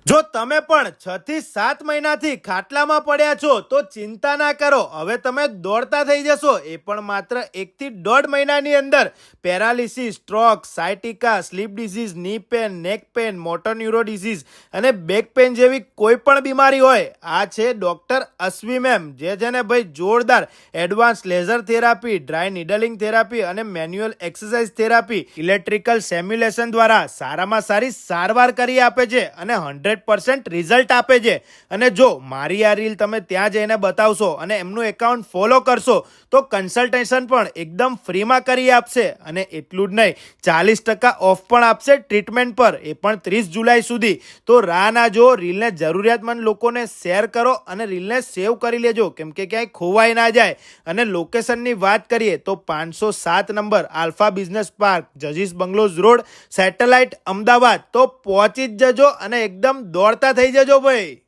જો તમે પણ 6 થી 7 મહિનાથી ખાટલામાં પડ્યા છો તો ચિંતા ના કરો, હવે તમે દોડતા થઈ જશો. એ પણ માત્ર 1 થી 1.5 મહિનાની અંદર. Paralysis, stroke, sciatica, sleep disease, knee pain, neck pain, motor neuro disease અને બેક પેન જેવી કોઈ પણ બીમારી હોય, આ છે ડોક્ટર અશ્વી મેમ, જે છે ને ભાઈ જોરદાર advance laser therapy, dry needling therapy અને manual exercise therapy, electrical stimulation દ્વારા સારામાં સારી સારવાર કરી આપે છે અને 100% રિઝલ્ટ આપે છે. અને જો મારી આ રીલ તમે ત્યાં જઈને બતાવશો અને એમનું એકાઉન્ટ ફોલો કરશો તો કન્સલ્ટેશન પણ એકદમ ફ્રીમાં કરી આપશે. અને એટલું જ નહીં, 40% ઓફ પણ આપશે ટ્રીટમેન્ટ પર, એ પણ 30 જુલાઈ સુધી. તો રાહ ના જો, રીલને જરૂરિયાતમંદ લોકોને શેર કરો અને રીલને સેવ કરી લેજો, કેમ કે ક્યાંય ખોવાઈ ના જાય. અને લોકેશનની વાત કરીએ તો 507 નંબર આલ્ફા બિઝનેસ પાર્ક, જજીસ બંગલોઝ રોડ, સેટેલાઇટ, અમદાવાદ. તો પહોંચી જ જજો અને એકદમ દોડતા થઈ જજો ભાઈ.